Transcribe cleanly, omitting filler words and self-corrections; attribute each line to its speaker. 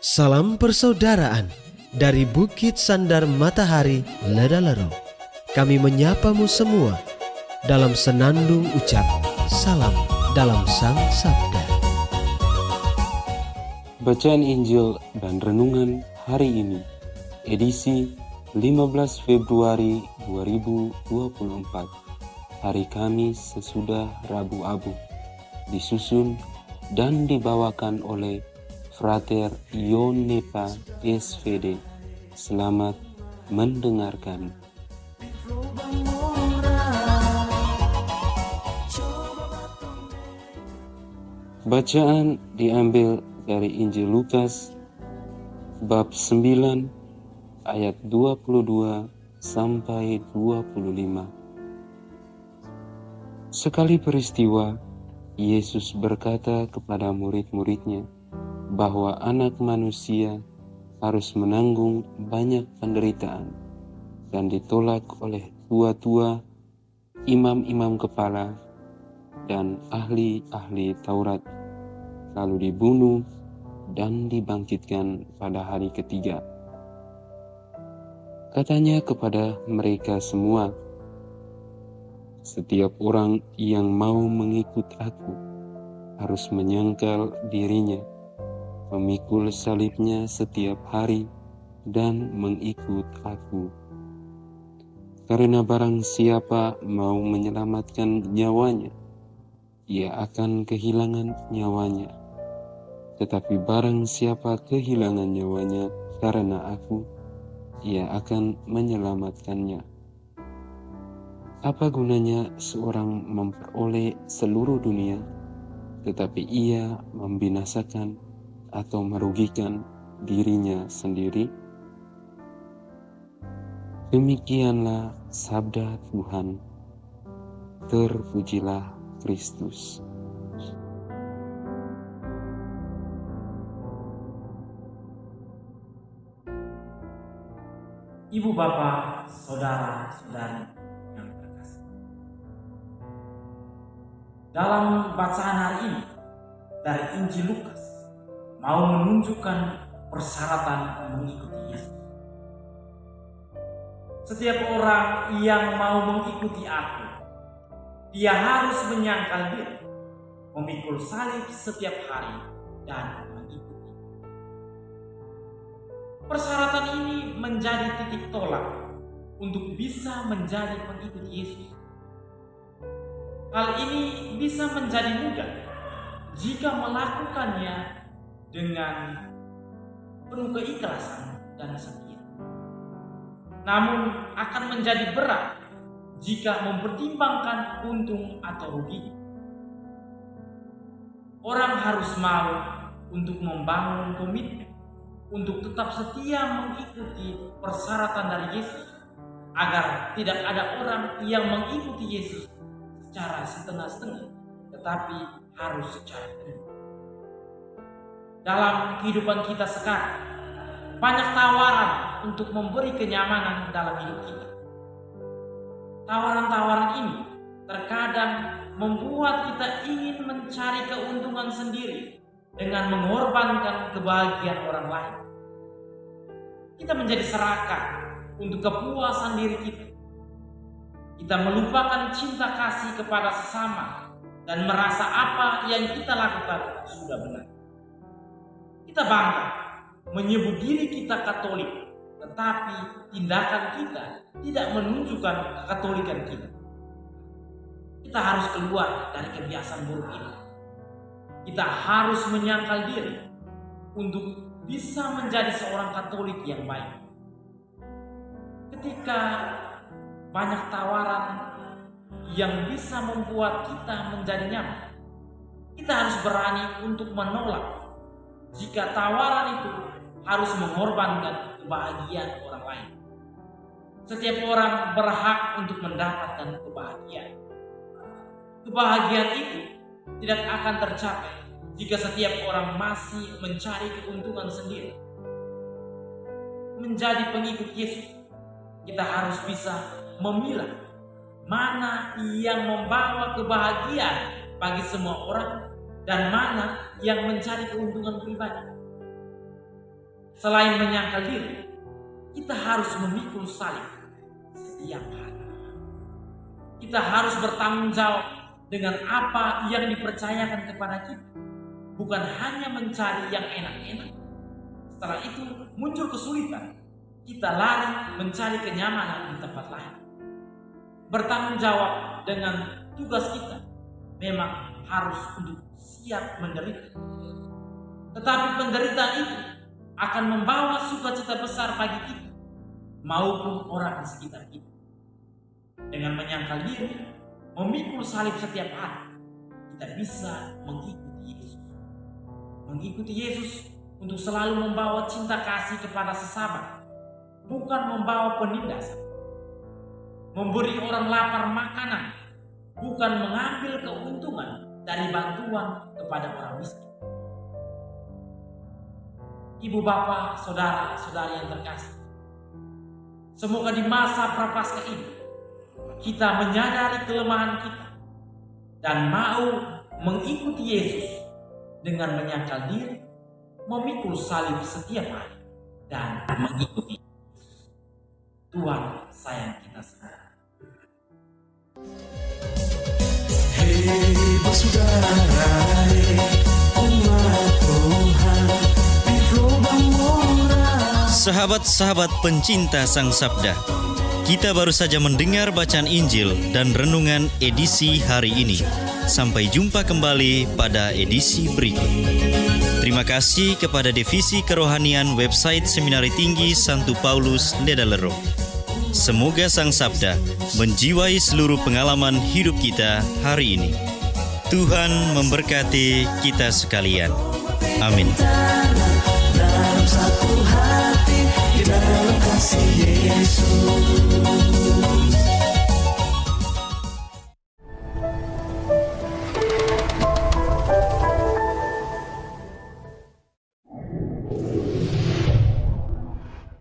Speaker 1: Salam persaudaraan dari Bukit Sandar Matahari Ledalero. Kami menyapamu semua dalam senandung ucap salam dalam Sang Sabda.
Speaker 2: Bacaan Injil dan Renungan hari ini, edisi 15 Februari 2024, hari Kamis sesudah Rabu Abu, disusun dan dibawakan oleh Frater Ionepa SVD. Selamat mendengarkan. Bacaan diambil dari Injil Lukas bab 9 ayat 22 sampai 25. Sekali peristiwa, Yesus berkata kepada murid-muridnya bahwa anak manusia harus menanggung banyak penderitaan dan ditolak oleh tua-tua, imam-imam kepala, dan ahli-ahli Taurat, lalu dibunuh dan dibangkitkan pada hari ketiga. Katanya kepada mereka semua, "Setiap orang yang mau mengikut aku harus menyangkal dirinya, memikul salibnya setiap hari, dan mengikut aku. Karena barang siapa mau menyelamatkan nyawanya, ia akan kehilangan nyawanya. Tetapi barang siapa kehilangan nyawanya karena aku, ia akan menyelamatkannya. Apa gunanya seorang memperoleh seluruh dunia, tetapi ia membinasakan atau merugikan dirinya sendiri?" Demikianlah sabda Tuhan. Terpujilah Kristus.
Speaker 3: Ibu bapak, saudara-saudari yang terkasih, dalam bacaan hari ini dari Injil Lukas mau menunjukkan persyaratan mengikuti Yesus. Setiap orang yang mau mengikuti aku, dia harus menyangkal diri, memikul salib setiap hari, dan mengikuti. Persyaratan ini menjadi titik tolak untuk bisa menjadi pengikut Yesus. Hal ini bisa menjadi mudah jika melakukannya dengan penuh keikhlasan dan setia. Namun akan menjadi berat jika mempertimbangkan untung atau rugi. Orang harus mau untuk membangun komitmen untuk tetap setia mengikuti persyaratan dari Yesus, agar tidak ada orang yang mengikuti Yesus secara setengah-setengah, tetapi harus secara penuh. Dalam kehidupan kita sekarang, banyak tawaran untuk memberi kenyamanan dalam hidup kita. Tawaran-tawaran ini terkadang membuat kita ingin mencari keuntungan sendiri dengan mengorbankan kebahagiaan orang lain. Kita menjadi serakah untuk kepuasan diri kita. Kita melupakan cinta kasih kepada sesama dan merasa apa yang kita lakukan sudah benar. Kita bangga menyebut diri kita Katolik, tetapi tindakan kita tidak menunjukkan kekatolikan kita. Kita harus keluar dari kebiasaan buruk ini. Kita harus menyangkal diri untuk bisa menjadi seorang Katolik yang baik. Ketika banyak tawaran yang bisa membuat kita menjadi nyaman, kita harus berani untuk menolak jika tawaran itu harus mengorbankan kebahagiaan orang lain. Setiap orang berhak untuk mendapatkan kebahagiaan. Kebahagiaan itu tidak akan tercapai jika setiap orang masih mencari keuntungan sendiri. Menjadi pengikut Yesus, kita harus bisa memilah mana yang membawa kebahagiaan bagi semua orang dan mana yang mencari keuntungan pribadi. selain menyangkal diri, kita harus memikul salib setiap hari. Kita harus bertanggung jawab dengan apa yang dipercayakan kepada kita, bukan hanya mencari yang enak-enak. Setelah itu muncul kesulitan, kita lari mencari kenyamanan di tempat lain. Bertanggung jawab dengan tugas kita memang harus untuk siap menderita. Tetapi penderitaan itu akan membawa sukacita besar bagi kita maupun orang di sekitar kita. Dengan menyangkal diri, memikul salib setiap hari, kita bisa mengikuti Yesus. Mengikuti Yesus untuk selalu membawa cinta kasih kepada sesama, bukan membawa penindasan. Memberi orang lapar makanan, bukan mengambil keuntungan dari bantuan kepada orang miskin. Ibu bapak, saudara-saudari yang terkasih, semoga di masa prapaskah ini kita menyadari kelemahan kita dan mau mengikuti Yesus dengan menyangkal diri, memikul salib setiap hari, dan mengikuti Yesus. Tuhan sayang kita semua.
Speaker 4: Hei bersaudara, umat Tuhan di lubang murah.
Speaker 5: Sahabat-sahabat pencinta Sang Sabda, kita baru saja mendengar bacaan Injil dan renungan edisi hari ini. Sampai jumpa kembali pada edisi berikut. Terima kasih kepada Divisi Kerohanian website Seminari Tinggi Santo Paulus Ledalero. Semoga Sang Sabda menjiwai seluruh pengalaman hidup kita hari ini. Tuhan memberkati kita sekalian. Amin.
Speaker 4: Dalam satu hati, di dalam kasih Yesus.